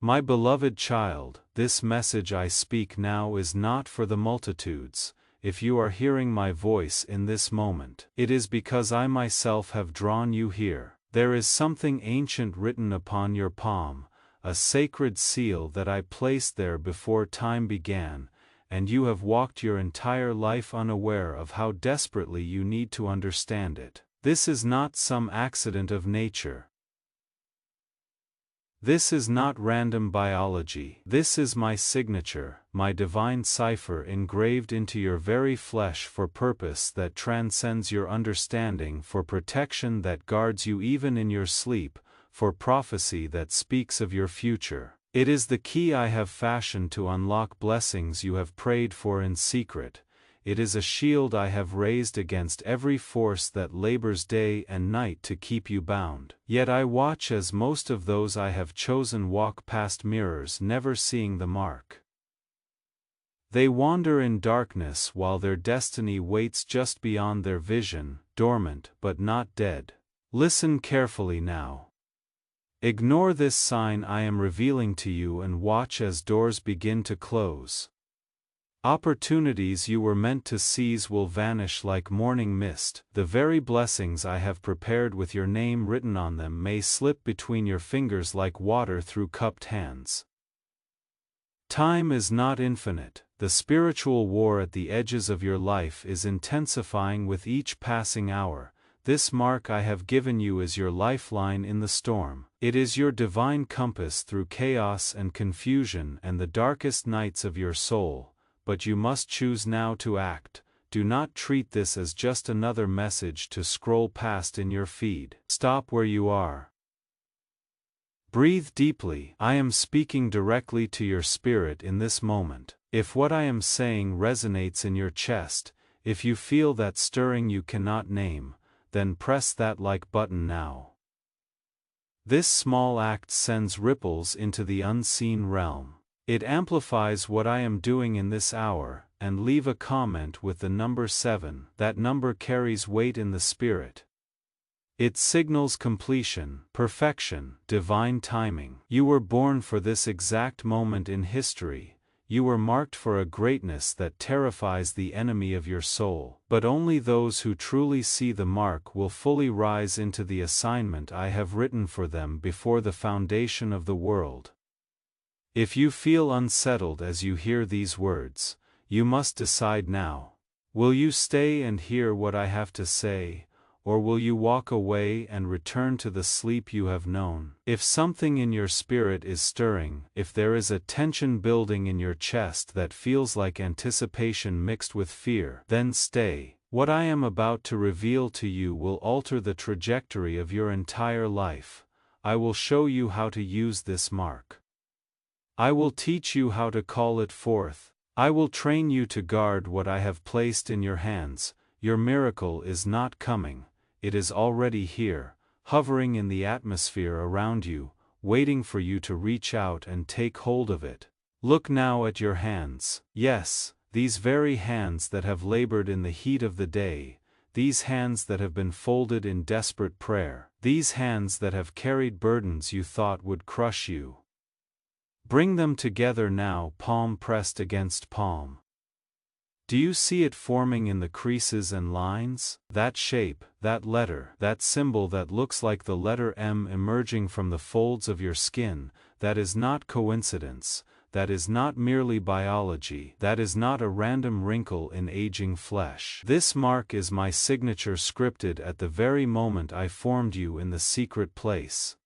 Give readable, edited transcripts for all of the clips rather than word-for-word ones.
My beloved child, this message I speak now is not for the multitudes. If you are hearing my voice in this moment, it is because I myself have drawn you here. There is something ancient written upon your palm, a sacred seal that I placed there before time began, and you have walked your entire life unaware of how desperately you need to understand it. This is not some accident of nature. This is not random biology. This is my signature, my divine cipher engraved into your very flesh for purpose that transcends your understanding, for protection that guards you even in your sleep, for prophecy that speaks of your future. It is the key I have fashioned to unlock blessings you have prayed for in secret. It is a shield I have raised against every force that labors day and night to keep you bound. Yet I watch as most of those I have chosen walk past mirrors, never seeing the mark. They wander in darkness while their destiny waits just beyond their vision, dormant but not dead. Listen carefully now. Ignore this sign I am revealing to you and watch as doors begin to close. Opportunities you were meant to seize will vanish like morning mist. The very blessings I have prepared with your name written on them may slip between your fingers like water through cupped hands. Time is not infinite. The spiritual war at the edges of your life is intensifying with each passing hour. This mark I have given you is your lifeline in the storm. It is your divine compass through chaos and confusion and the darkest nights of your soul. But you must choose now to act. Do not treat this as just another message to scroll past in your feed. Stop where you are. Breathe deeply. I am speaking directly to your spirit in this moment. If what I am saying resonates in your chest, if you feel that stirring you cannot name, then press that like button now. This small act sends ripples into the unseen realm. It amplifies what I am doing in this hour, and leave a comment with the number 7. That number carries weight in the spirit. It signals completion, perfection, divine timing. You were born for this exact moment in history. You were marked for a greatness that terrifies the enemy of your soul. But only those who truly see the mark will fully rise into the assignment I have written for them before the foundation of the world. If you feel unsettled as you hear these words, you must decide now. Will you stay and hear what I have to say, or will you walk away and return to the sleep you have known? If something in your spirit is stirring, if there is a tension building in your chest that feels like anticipation mixed with fear, then stay. What I am about to reveal to you will alter the trajectory of your entire life. I will show you how to use this mark. I will teach you how to call it forth. I will train you to guard what I have placed in your hands. Your miracle is not coming, it is already here, hovering in the atmosphere around you, waiting for you to reach out and take hold of it. Look now at your hands. Yes, these very hands that have labored in the heat of the day, these hands that have been folded in desperate prayer, these hands that have carried burdens you thought would crush you. Bring them together now, palm pressed against palm. Do you see it forming in the creases and lines? That shape, that letter, that symbol that looks like the letter M emerging from the folds of your skin, that is not coincidence, that is not merely biology, that is not a random wrinkle in aging flesh. This mark is my signature scripted at the very moment I formed you in the secret place.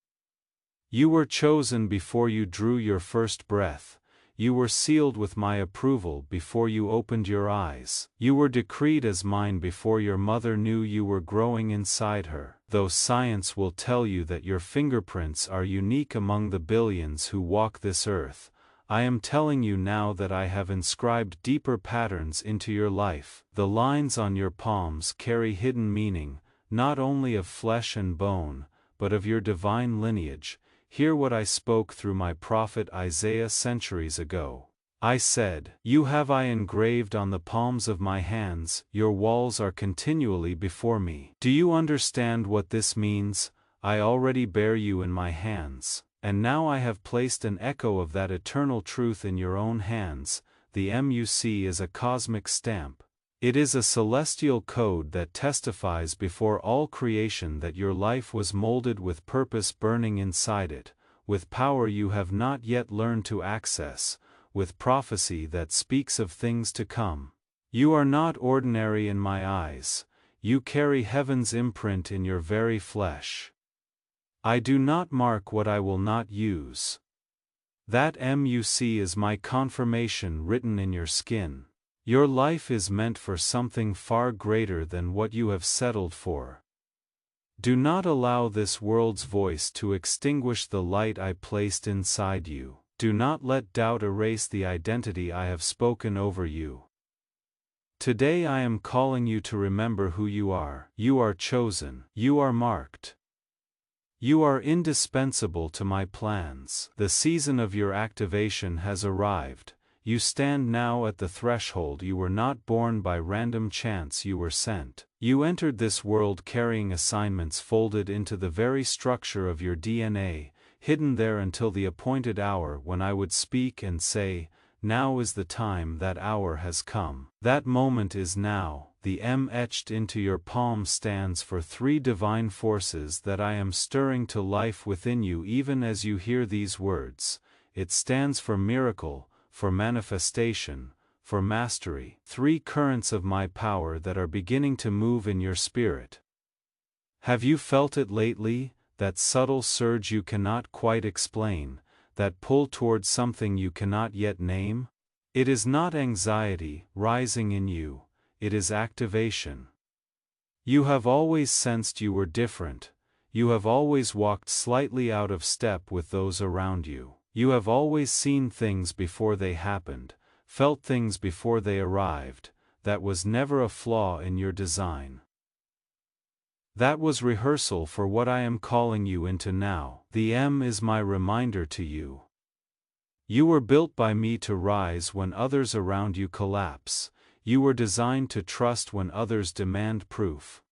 You were chosen before you drew your first breath. You were sealed with my approval before you opened your eyes. You were decreed as mine before your mother knew you were growing inside her. Though science will tell you that your fingerprints are unique among the billions who walk this earth, I am telling you now that I have inscribed deeper patterns into your life. The lines on your palms carry hidden meaning, not only of flesh and bone, but of your divine lineage. Hear what I spoke through my prophet Isaiah centuries ago. I said, "You have I engraved on the palms of my hands, your walls are continually before me." Do you understand what this means? I already bear you in my hands. and now I have placed an echo of that eternal truth in your own hands. The M you see is a cosmic stamp. It is a celestial code that testifies before all creation that your life was molded with purpose burning inside it, with power you have not yet learned to access, with prophecy that speaks of things to come. You are not ordinary in my eyes, you carry heaven's imprint in your very flesh. I do not mark what I will not use. That M you see is my confirmation written in your skin. Your life is meant for something far greater than what you have settled for. Do not allow this world's voice to extinguish the light I placed inside you. Do not let doubt erase the identity I have spoken over you. Today I am calling you to remember who you are. You are chosen. You are marked. You are indispensable to my plans. The season of your activation has arrived. You stand now at the threshold. You were not born by random chance, you were sent. You entered this world carrying assignments folded into the very structure of your DNA, hidden there until the appointed hour when I would speak and say, now is the time. That hour has come. That moment is now. The M etched into your palm stands for 3 divine forces that I am stirring to life within you even as you hear these words. It stands for miracle, for manifestation, for mastery. 3 currents of my power that are beginning to move in your spirit. Have you felt it lately, that subtle surge you cannot quite explain, that pull towards something you cannot yet name? It is not anxiety rising in you, it is activation. You have always sensed you were different, you have always walked slightly out of step with those around you. You have always seen things before they happened, felt things before they arrived. That was never a flaw in your design. That was rehearsal for what I am calling you into now. The M is my reminder to you. You were built by me to rise when others around you collapse. You were designed to trust when others demand proof.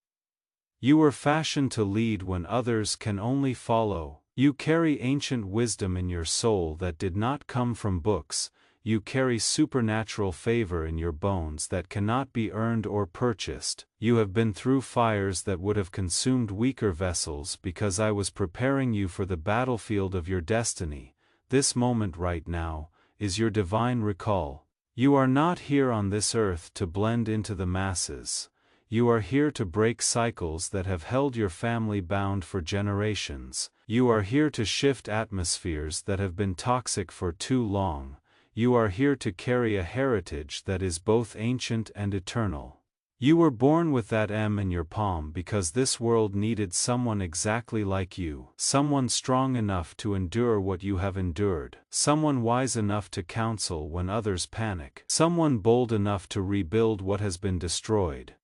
You were fashioned to lead when others can only follow. You carry ancient wisdom in your soul that did not come from books. You carry supernatural favor in your bones that cannot be earned or purchased. You have been through fires that would have consumed weaker vessels because I was preparing you for the battlefield of your destiny. This moment right now is your divine recall. You are not here on this earth to blend into the masses. You are here to break cycles that have held your family bound for generations. You are here to shift atmospheres that have been toxic for too long. You are here to carry a heritage that is both ancient and eternal. You were born with that M in your palm because this world needed someone exactly like you. Someone strong enough to endure what you have endured. Someone wise enough to counsel when others panic. Someone bold enough to rebuild what has been destroyed.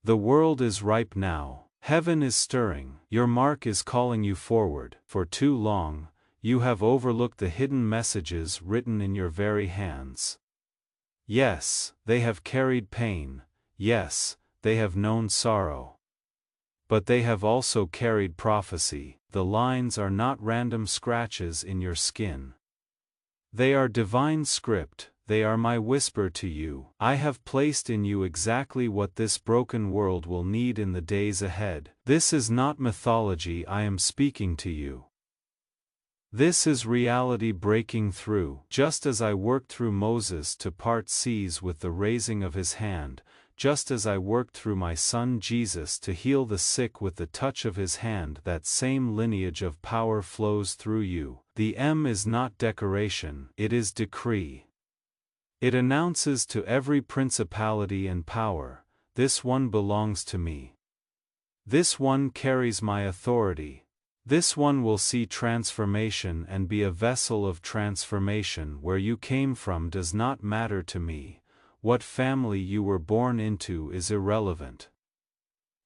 The world is ripe now. Heaven is stirring. Your mark is calling you forward. For too long, you have overlooked the hidden messages written in your very hands. Yes, they have carried pain. Yes, they have known sorrow. But they have also carried prophecy. The lines are not random scratches in your skin. They are divine script. They are my whisper to you. I have placed in you exactly what this broken world will need in the days ahead. This is not mythology I am speaking to you. This is reality breaking through. Just as I worked through Moses to part seas with the raising of his hand, just as I worked through my son Jesus to heal the sick with the touch of his hand, that same lineage of power flows through you. The M is not decoration, it is decree. It announces to every principality and power, this one belongs to me. This one carries my authority. This one will see transformation and be a vessel of transformation. Where you came from does not matter to me. What family you were born into is irrelevant.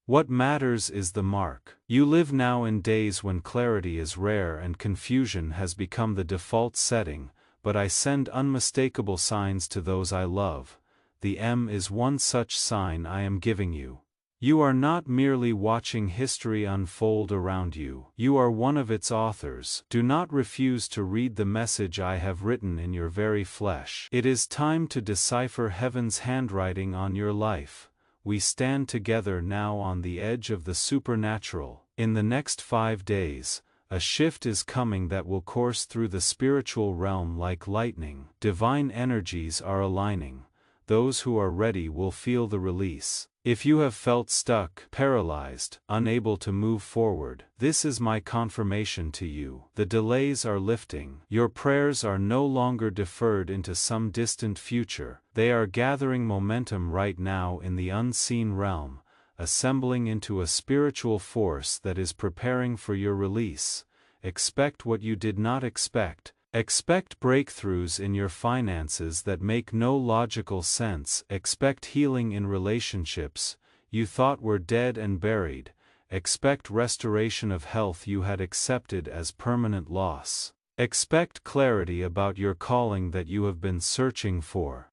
What matters is the mark. You live now in days when clarity is rare and confusion has become the default setting. But I send unmistakable signs to those I love. The M is one such sign I am giving you. You are not merely watching history unfold around you. You are one of its authors. Do not refuse to read the message I have written in your very flesh. It is time to decipher heaven's handwriting on your life. We stand together now on the edge of the supernatural. In the next 5 days, a shift is coming that will course through the spiritual realm like lightning. Divine energies are aligning. Those who are ready will feel the release. If you have felt stuck, paralyzed, unable to move forward, this is my confirmation to you. The delays are lifting. Your prayers are no longer deferred into some distant future. They are gathering momentum right now in the unseen realm, assembling into a spiritual force that is preparing for your release. Expect what you did not expect. Expect breakthroughs in your finances that make no logical sense. Expect healing in relationships you thought were dead and buried. Expect restoration of health you had accepted as permanent loss. Expect clarity about your calling that you have been searching for.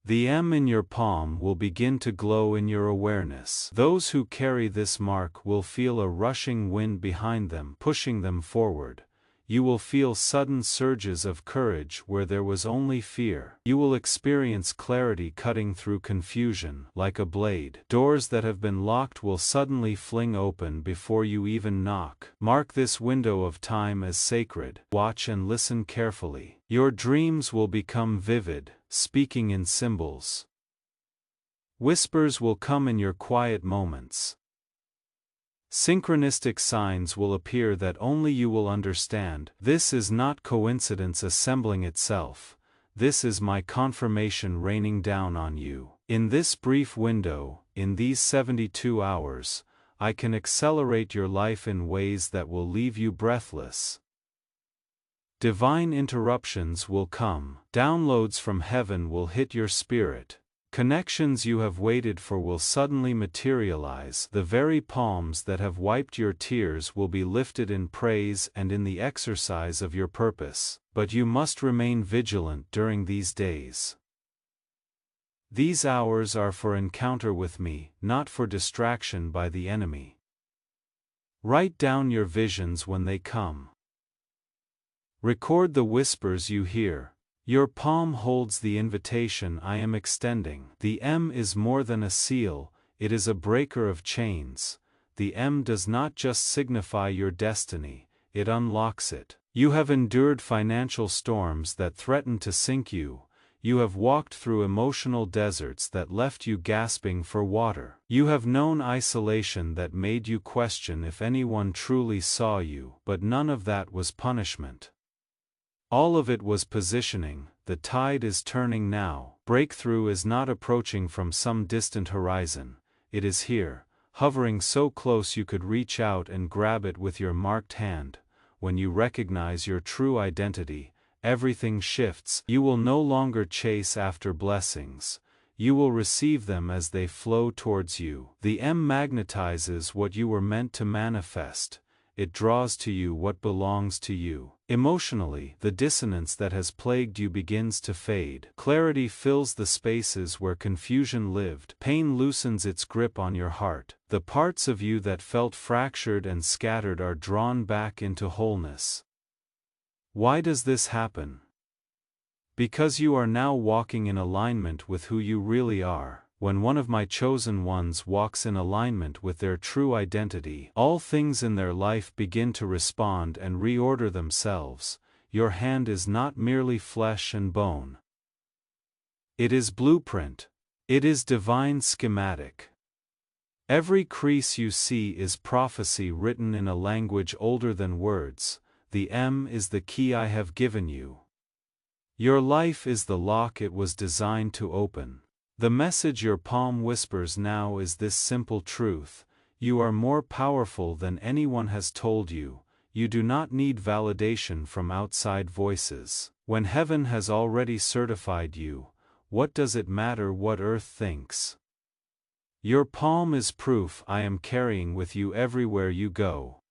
The M in your palm will begin to glow in your awareness. Those who carry this mark will feel a rushing wind behind them, pushing them forward. You will feel sudden surges of courage where there was only fear. You will experience clarity cutting through confusion like a blade. Doors that have been locked will suddenly fling open before you even knock. Mark this window of time as sacred. Watch and listen carefully. Your dreams will become vivid, speaking in symbols. Whispers will come in your quiet moments. Synchronistic signs will appear that only you will understand. This is not coincidence assembling itself. This is my confirmation raining down on you. In this brief window, in these 72 hours, I can accelerate your life in ways that will leave you breathless. Divine interruptions will come. Downloads from heaven will hit your spirit. Connections you have waited for will suddenly materialize. The very palms that have wiped your tears will be lifted in praise and in the exercise of your purpose. But you must remain vigilant during these days. These hours are for encounter with me, not for distraction by the enemy. Write down your visions when they come. Record the whispers you hear. Your palm holds the invitation I am extending. The M is more than a seal, it is a breaker of chains. The M does not just signify your destiny, it unlocks it. You have endured financial storms that threatened to sink you. You have walked through emotional deserts that left you gasping for water. You have known isolation that made you question if anyone truly saw you, but none of that was punishment. All of it was positioning. The tide is turning now. Breakthrough is not approaching from some distant horizon. It is here, hovering so close you could reach out and grab it with your marked hand. When you recognize your true identity, everything shifts. You will no longer chase after blessings. You will receive them as they flow towards you. The M magnetizes what you were meant to manifest. It draws to you what belongs to you. Emotionally, the dissonance that has plagued you begins to fade. Clarity fills the spaces where confusion lived. Pain loosens its grip on your heart. The parts of you that felt fractured and scattered are drawn back into wholeness. Why does this happen? Because you are now walking in alignment with who you really are. When one of my chosen ones walks in alignment with their true identity, all things in their life begin to respond and reorder themselves. Your hand is not merely flesh and bone. It is blueprint. It is divine schematic. Every crease you see is prophecy written in a language older than words. The M is the key I have given you. Your life is the lock it was designed to open. The message your palm whispers now is this simple truth: you are more powerful than anyone has told you. You do not need validation from outside voices. When heaven has already certified you, what does it matter what earth thinks? Your palm is proof I am carrying with you everywhere you go.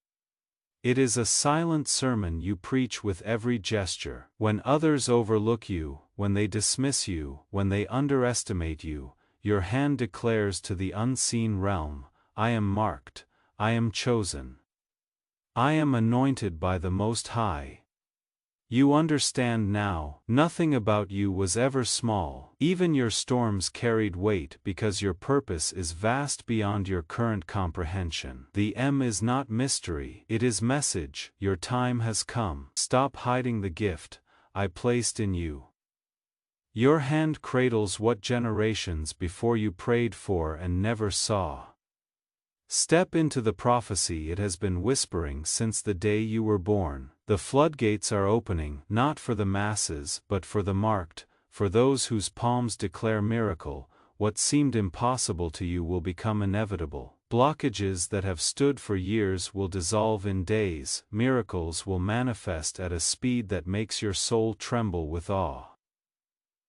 It is a silent sermon you preach with every gesture. When others overlook you, when they dismiss you, when they underestimate you, your hand declares to the unseen realm, I am marked, I am chosen. I am anointed by the Most High. You understand now, nothing about you was ever small. Even your storms carried weight because your purpose is vast beyond your current comprehension. The M is not mystery, it is message. Your time has come. Stop hiding the gift I placed in you. Your hand cradles what generations before you prayed for and never saw. Step into the prophecy it has been whispering since the day you were born. The floodgates are opening, not for the masses but for the marked, for those whose palms declare miracle. What seemed impossible to you will become inevitable. Blockages that have stood for years will dissolve in days. Miracles will manifest at a speed that makes your soul tremble with awe.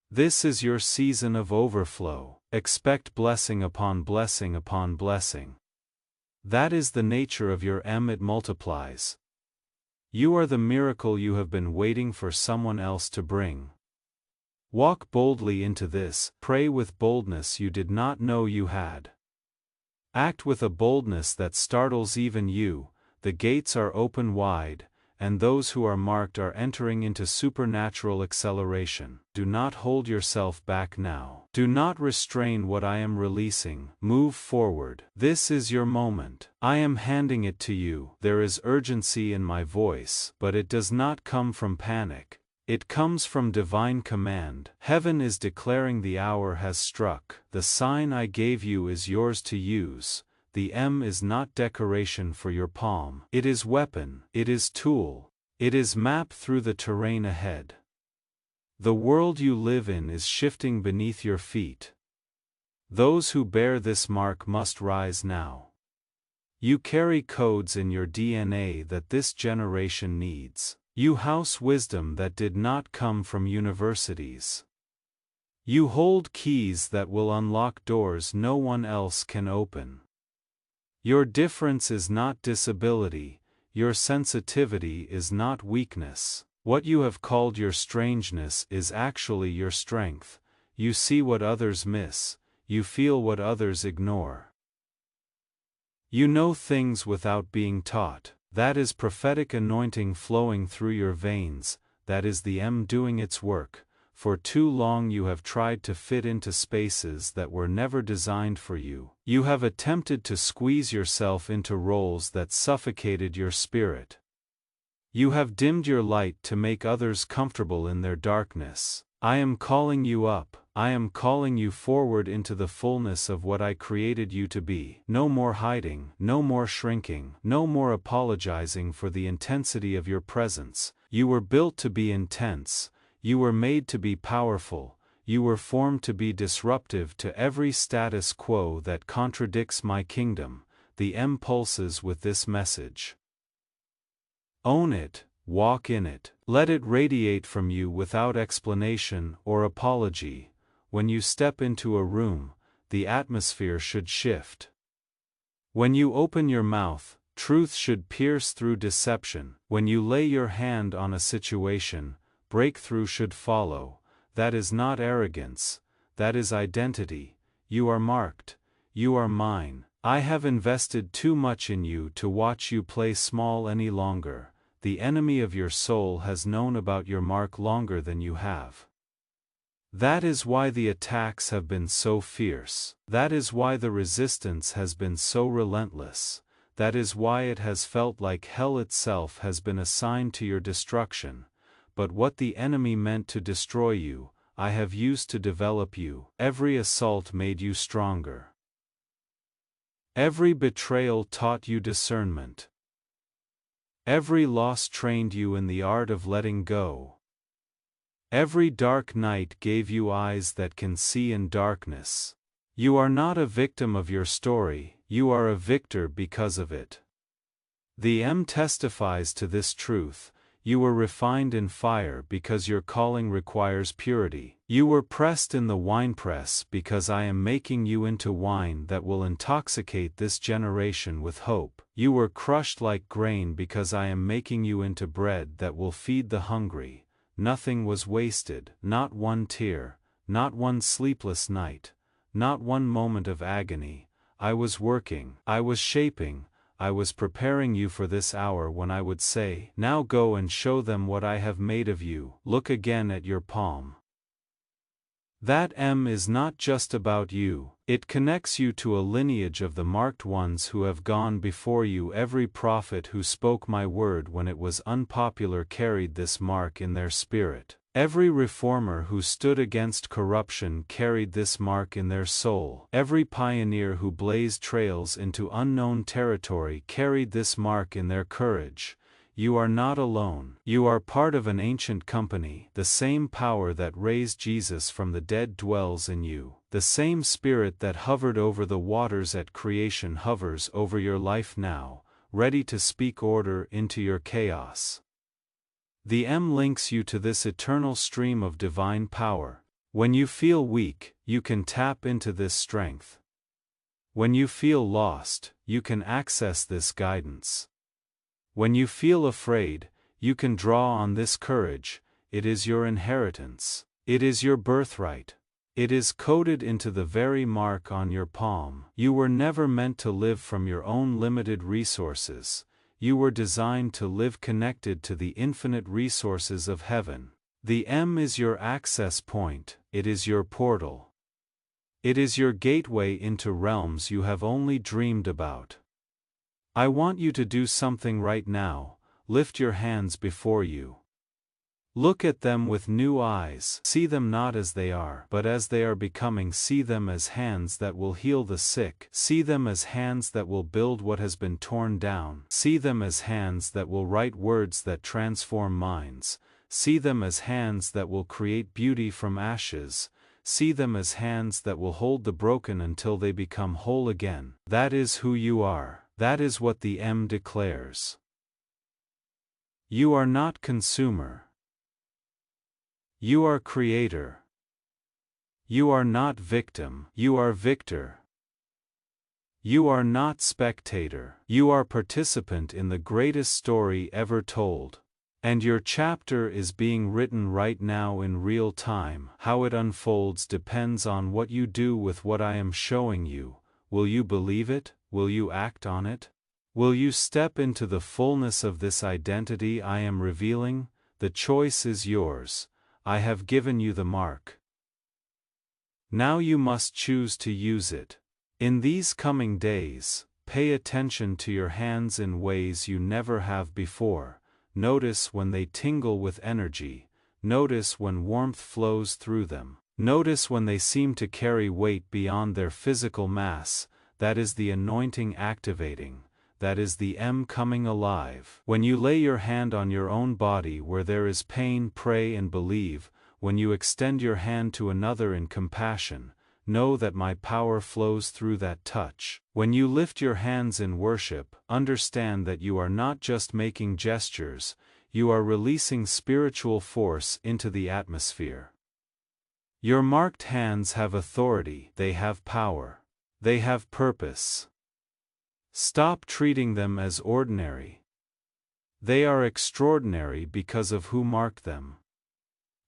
This is your season of overflow. Expect blessing upon blessing upon blessing. That is the nature of your M. It multiplies. You are the miracle you have been waiting for someone else to bring. Walk boldly into this. Pray with boldness you did not know you had. Act with a boldness that startles even you. The gates are open wide, and those who are marked are entering into supernatural acceleration. Do not hold yourself back now. Do not restrain what I am releasing. Move forward. This is your moment. I am handing it to you. There is urgency in my voice, but it does not come from panic. It comes from divine command. Heaven is declaring the hour has struck. The sign I gave you is yours to use. The M is not decoration for your palm. It is weapon. It is tool. It is map through the terrain ahead. The world you live in is shifting beneath your feet. Those who bear this mark must rise now. You carry codes in your DNA that this generation needs. You house wisdom that did not come from universities. You hold keys that will unlock doors no one else can open. Your difference is not disability, your sensitivity is not weakness. What you have called your strangeness is actually your strength. You see what others miss, you feel what others ignore. You know things without being taught. That is prophetic anointing flowing through your veins, that is the M doing its work. For too long you have tried to fit into spaces that were never designed for you. You have attempted to squeeze yourself into roles that suffocated your spirit. You have dimmed your light to make others comfortable in their darkness. I am calling you up. I am calling you forward into the fullness of what I created you to be. No more hiding, no more shrinking, no more apologizing for the intensity of your presence. You were built to be intense. You were made to be powerful. You were formed to be disruptive to every status quo that contradicts my kingdom. The M pulses with this message. Own it, walk in it. Let it radiate from you without explanation or apology. When you step into a room, the atmosphere should shift. When you open your mouth, truth should pierce through deception. When you lay your hand on a situation, breakthrough should follow. That is not arrogance, that is identity. You are marked, you are mine. I have invested too much in you to watch you play small any longer. The enemy of your soul has known about your mark longer than you have. That is why the attacks have been so fierce. That is why the resistance has been so relentless. That is why it has felt like hell itself has been assigned to your destruction. But what the enemy meant to destroy you, I have used to develop you. Every assault made you stronger. Every betrayal taught you discernment. Every loss trained you in the art of letting go. Every dark night gave you eyes that can see in darkness. You are not a victim of your story, you are a victor because of it. The M testifies to this truth. You were refined in fire because your calling requires purity. You were pressed in the winepress because I am making you into wine that will intoxicate this generation with hope. You were crushed like grain because I am making you into bread that will feed the hungry. Nothing was wasted, not one tear, not one sleepless night, not one moment of agony. I was working, I was shaping, I was preparing you for this hour when I would say, "Now go and show them what I have made of you." Look again at your palm. That M is not just about you, it connects you to a lineage of the marked ones who have gone before you. Every prophet who spoke my word when it was unpopular carried this mark in their spirit. Every reformer who stood against corruption carried this mark in their soul. Every pioneer who blazed trails into unknown territory carried this mark in their courage. You are not alone. You are part of an ancient company. The same power that raised Jesus from the dead dwells in you. The same spirit that hovered over the waters at creation hovers over your life now, ready to speak order into your chaos. The M links you to this eternal stream of divine power. When you feel weak, you can tap into this strength. When you feel lost, you can access this guidance. When you feel afraid, you can draw on this courage. It is your inheritance. It is your birthright. It is coded into the very mark on your palm. You were never meant to live from your own limited resources. You were designed to live connected to the infinite resources of heaven. The M is your access point. It is your portal. It is your gateway into realms you have only dreamed about. I want you to do something right now. Lift your hands before you. Look at them with new eyes. See them not as they are, but as they are becoming. See them as hands that will heal the sick. See them as hands that will build what has been torn down. See them as hands that will write words that transform minds. See them as hands that will create beauty from ashes. See them as hands that will hold the broken until they become whole again. That is who you are. That is what the M declares. You are not consumer. You are creator. You are not victim. You are victor. You are not spectator. You are participant in the greatest story ever told. And your chapter is being written right now in real time. How it unfolds depends on what you do with what I am showing you. Will you believe it? Will you act on it? Will you step into the fullness of this identity I am revealing? The choice is yours. I have given you the mark. Now you must choose to use it. In these coming days, pay attention to your hands in ways you never have before. Notice when they tingle with energy. Notice when warmth flows through them. Notice when they seem to carry weight beyond their physical mass. That is the anointing activating. That is the M coming alive. When you lay your hand on your own body where there is pain, pray and believe. When you extend your hand to another in compassion, know that my power flows through that touch. When you lift your hands in worship, understand that you are not just making gestures, you are releasing spiritual force into the atmosphere. Your marked hands have authority, they have power, they have purpose. Stop treating them as ordinary. They are extraordinary because of who marked them.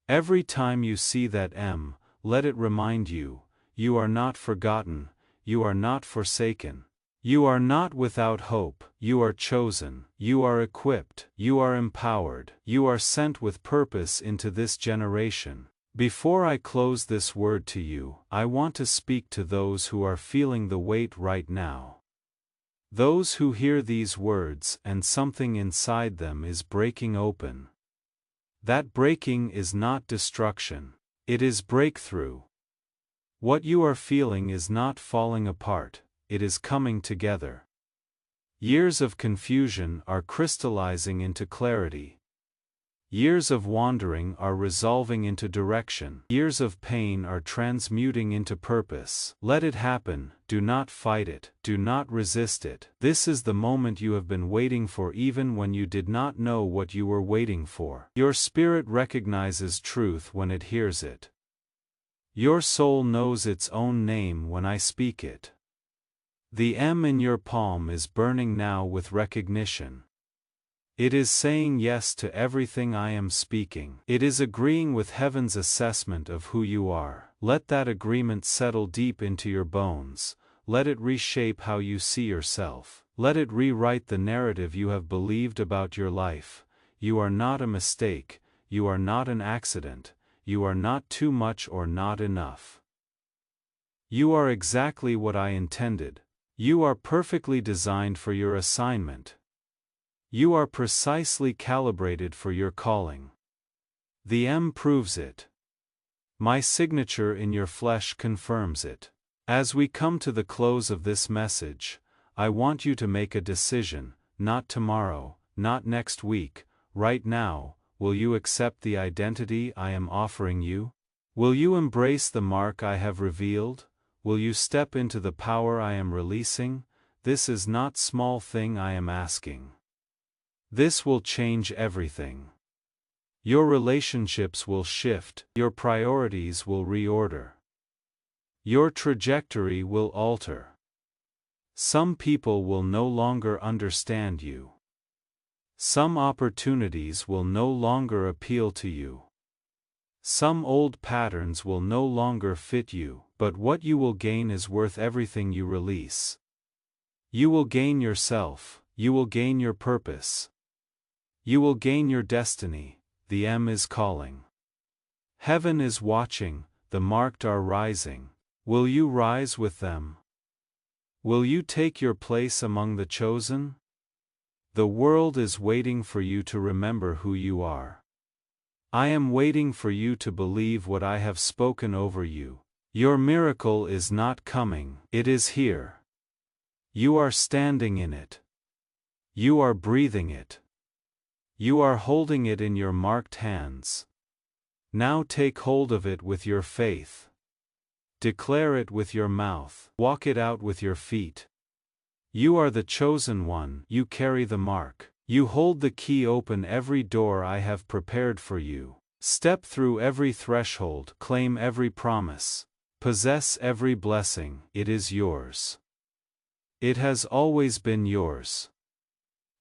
Every time you see that M, let it remind you, you are not forgotten, you are not forsaken. You are not without hope, you are chosen, you are equipped, you are empowered, you are sent with purpose into this generation. Before I close this word to you, I want to speak to those who are feeling the weight right now. Those who hear these words and something inside them is breaking open. That breaking is not destruction, it is breakthrough. What you are feeling is not falling apart, it is coming together. Years of confusion are crystallizing into clarity. Years of wandering are resolving into direction. Years of pain are transmuting into purpose. Let it happen, do not fight it, do not resist it. This is the moment you have been waiting for even when you did not know what you were waiting for. Your spirit recognizes truth when it hears it. Your soul knows its own name when I speak it. The M in your palm is burning now with recognition. It is saying yes to everything I am speaking. It is agreeing with heaven's assessment of who you are. Let that agreement settle deep into your bones. Let it reshape how you see yourself. Let it rewrite the narrative you have believed about your life. You are not a mistake. You are not an accident. You are not too much or not enough. You are exactly what I intended. You are perfectly designed for your assignment. You are precisely calibrated for your calling. The M proves it. My signature in your flesh confirms it. As we come to the close of this message, I want you to make a decision, not tomorrow, not next week, right now. Will you accept the identity I am offering you? Will you embrace the mark I have revealed? Will you step into the power I am releasing? This is not small thing I am asking. This will change everything. Your relationships will shift, your priorities will reorder. Your trajectory will alter. Some people will no longer understand you. Some opportunities will no longer appeal to you. Some old patterns will no longer fit you, but what you will gain is worth everything you release. You will gain yourself, you will gain your purpose. You will gain your destiny. The M is calling. Heaven is watching, the marked are rising. Will you rise with them? Will you take your place among the chosen? The world is waiting for you to remember who you are. I am waiting for you to believe what I have spoken over you. Your miracle is not coming, it is here. You are standing in it. You are breathing it. You are holding it in your marked hands. Now take hold of it with your faith. Declare it with your mouth. Walk it out with your feet. You are the chosen one. You carry the mark. You hold the key. Open every door I have prepared for you. Step through every threshold. Claim every promise. Possess every blessing. It is yours. It has always been yours.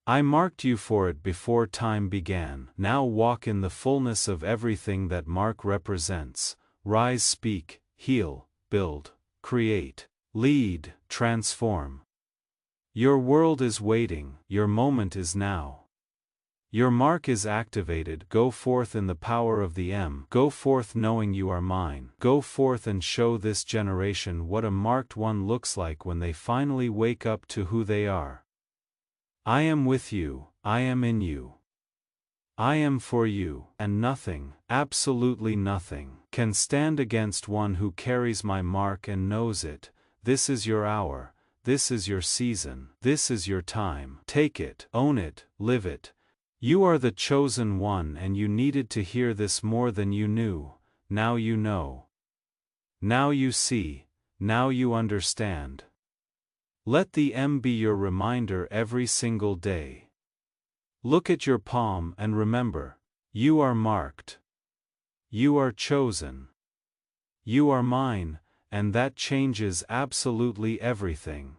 I marked you for it before time began. Now walk in the fullness of everything that mark represents. Rise, speak, heal, build, create, lead, transform. Your world is waiting, your moment is now. Your mark is activated. Go forth in the power of the M. Go forth knowing you are mine. Go forth and show this generation what a marked one looks like when they finally wake up to who they are. I am with you, I am in you. I am for you, and nothing, absolutely nothing, can stand against one who carries my mark and knows it. This is your hour, this is your season, this is your time. Take it, own it, live it. You are the chosen one and you needed to hear this more than you knew. Now you know. Now you see, now you understand. Let the M be your reminder every single day. Look at your palm and remember, you are marked. You are chosen. You are mine, and that changes absolutely everything.